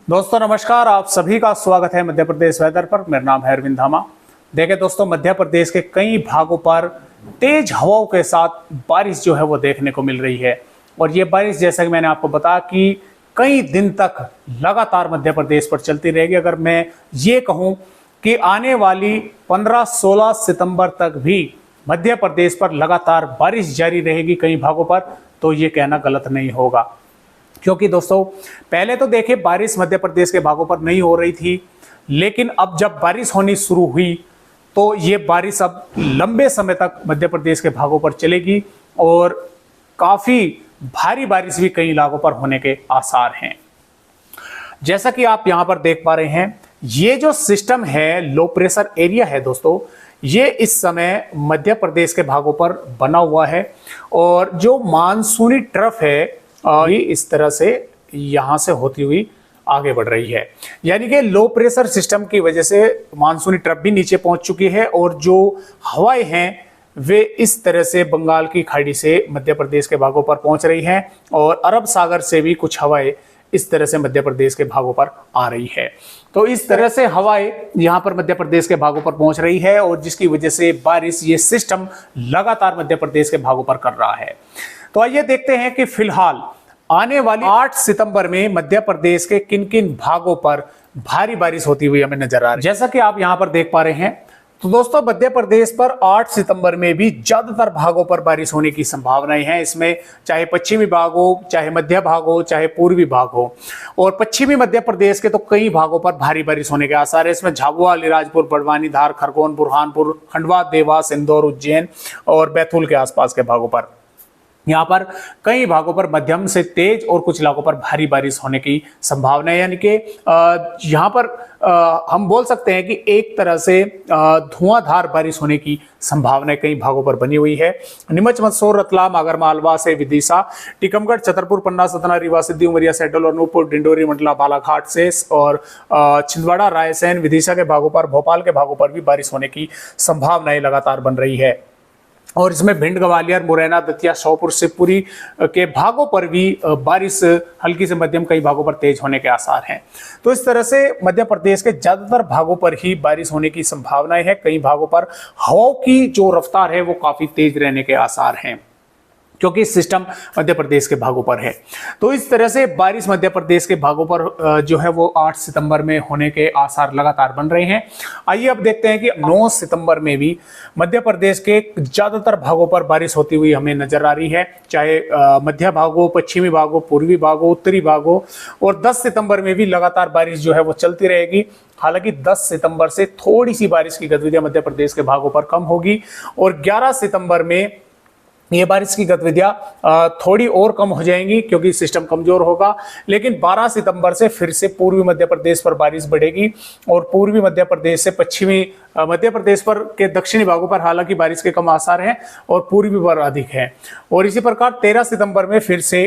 दोस्तों नमस्कार, आप सभी का स्वागत है मध्य प्रदेश वेदर पर। मेरा नाम है अरविंद धामा। देखें दोस्तों, मध्य प्रदेश के कई भागों पर तेज हवाओं के साथ बारिश जो है वो देखने को मिल रही है। और ये बारिश, जैसा कि मैंने आपको बताया, कि कई दिन तक लगातार मध्य प्रदेश पर चलती रहेगी। अगर मैं ये कहूँ कि आने वाली 15-16 सितंबर तक भी मध्य प्रदेश पर लगातार बारिश जारी रहेगी कई भागों पर, तो ये कहना गलत नहीं होगा। क्योंकि दोस्तों, पहले तो देखिए बारिश मध्य प्रदेश के भागों पर नहीं हो रही थी, लेकिन अब जब बारिश होनी शुरू हुई तो ये बारिश अब लंबे समय तक मध्य प्रदेश के भागों पर चलेगी और काफी भारी बारिश भी कई इलाकों पर होने के आसार हैं। जैसा कि आप यहां पर देख पा रहे हैं, ये जो सिस्टम है, लो प्रेशर एरिया है दोस्तों, ये इस समय मध्य प्रदेश के भागों पर बना हुआ है। और जो मानसूनी ट्रफ है ये इस तरह से यहां से होती हुई आगे बढ़ रही है। यानी कि लो प्रेशर सिस्टम की वजह से मानसूनी ट्रफ भी नीचे पहुंच चुकी है और जो हवाएं हैं वे इस तरह से बंगाल की खाड़ी से मध्य प्रदेश के भागों पर पहुंच रही हैं और अरब सागर से भी कुछ हवाएं इस तरह से मध्य प्रदेश के भागों पर आ रही है। तो इस तरह से हवाएं यहां पर मध्य प्रदेश के भागों पर पहुंच रही है और जिसकी वजह से बारिश, ये सिस्टम लगातार मध्य प्रदेश के भागों पर कर रहा है। तो आइए देखते हैं कि फिलहाल आने वाली 8 सितंबर में मध्य प्रदेश के किन किन भागों पर भारी बारिश होती हुई हमें नजर आ रही है। जैसा कि आप यहां पर देख पा रहे हैं, तो दोस्तों मध्य प्रदेश पर 8 सितंबर में भी ज्यादातर भागों पर बारिश होने की संभावनाएं हैं। इसमें चाहे पश्चिमी भाग हो, चाहे मध्य भाग हो, चाहे पूर्वी भाग हो। और पश्चिमी मध्य प्रदेश के तो कई भागों पर भारी बारिश होने के आसार है। इसमें झाबुआ, अलीराजपुर, बड़वानी, धार, खरगोन, बुरहानपुर, खंडवा, देवास, इंदौर, उज्जैन और बैतूल के आसपास के भागों पर, यहाँ पर कई भागों पर मध्यम से तेज और कुछ इलाकों पर भारी बारिश होने की संभावना है। यानी कि यहाँ पर हम बोल सकते हैं कि एक तरह से धुआंधार बारिश होने की संभावना कई भागों पर बनी हुई है। नीमच, मंदसौर, रतलाम, आगर मालवा से विदिशा, टीकमगढ़, छतरपुर, पन्ना, सतना, रीवा, सिद्धि, उमरिया, सैडल, अनूपपुर, डिंडोरी, मंडला, बालाघाट से और छिंदवाड़ा, रायसेन, विदिशा के भागों पर, भोपाल के भागों पर भी बारिश होने की संभावनाएं लगातार बन रही है। और इसमें भिंड, ग्वालियर, मुरैना, दतिया, श्योपुर, शिवपुरी के भागों पर भी बारिश हल्की से मध्यम, कई भागों पर तेज होने के आसार हैं। तो इस तरह से मध्य प्रदेश के ज्यादातर भागों पर ही बारिश होने की संभावनाएं हैं। कई भागों पर हवाओं की जो रफ्तार है वो काफी तेज रहने के आसार हैं, क्योंकि सिस्टम मध्य प्रदेश के भागों पर है। तो इस तरह से बारिश मध्य प्रदेश के भागों पर जो है वो 8 सितंबर में होने के आसार लगातार बन रहे हैं। आइए अब देखते हैं कि 9 सितंबर में भी मध्य प्रदेश के ज्यादातर भागों पर बारिश होती हुई हमें नजर आ रही है, चाहे मध्य भाग हो, पश्चिमी भाग हो, पूर्वी भाग हो, उत्तरी भाग हो। और 10 सितंबर में भी लगातार बारिश जो है वो चलती रहेगी। हालांकि 10 सितंबर से थोड़ी सी बारिश की गतिविधियां मध्य प्रदेश के भागों पर कम होगी और 11 सितंबर में ये बारिश की गतिविधियां थोड़ी और कम हो जाएंगी क्योंकि सिस्टम कमजोर होगा। लेकिन 12 सितंबर से फिर से पूर्वी मध्य प्रदेश पर बारिश बढ़ेगी और पूर्वी मध्य प्रदेश से पश्चिमी मध्य प्रदेश पर के दक्षिणी भागों पर हालांकि बारिश के कम आसार हैं और पूर्वी पर अधिक है। और इसी प्रकार 13 सितंबर में फिर से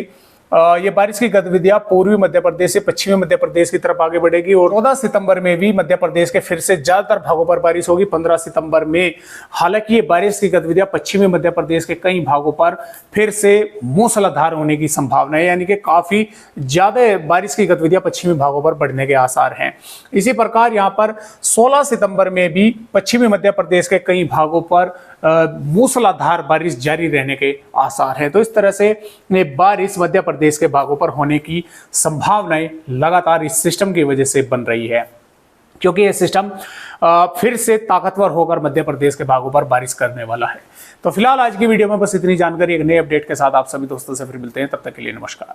ये बारिश की गतिविधियां पूर्वी मध्य प्रदेश से पश्चिमी मध्य प्रदेश की तरफ आगे बढ़ेगी और 14 सितंबर में भी मध्य प्रदेश के फिर से ज्यादातर भागों पर बारिश होगी। 15 सितंबर में हालांकि ये बारिश की गतिविधियां पश्चिमी मध्य प्रदेश के कई भागों पर फिर से मूसलाधार होने की संभावना है, यानी कि काफी ज्यादा बारिश की गतिविधियां पश्चिमी भागों पर बढ़ने के आसार हैं। इसी प्रकार यहाँ पर 16 सितंबर में भी पश्चिमी मध्य प्रदेश के कई भागों पर मूसलाधार बारिश जारी रहने के आसार हैं। तो इस तरह से बारिश मध्य प्रदेश के भागों पर होने की संभावनाएं लगातार इस सिस्टम की वजह से बन रही है, क्योंकि यह सिस्टम फिर से ताकतवर होकर मध्य प्रदेश के भागों पर बारिश करने वाला है। तो फिलहाल आज की वीडियो में बस इतनी जानकारी। एक नए अपडेट के साथ आप सभी दोस्तों से फिर मिलते हैं, तब तक के लिए नमस्कार।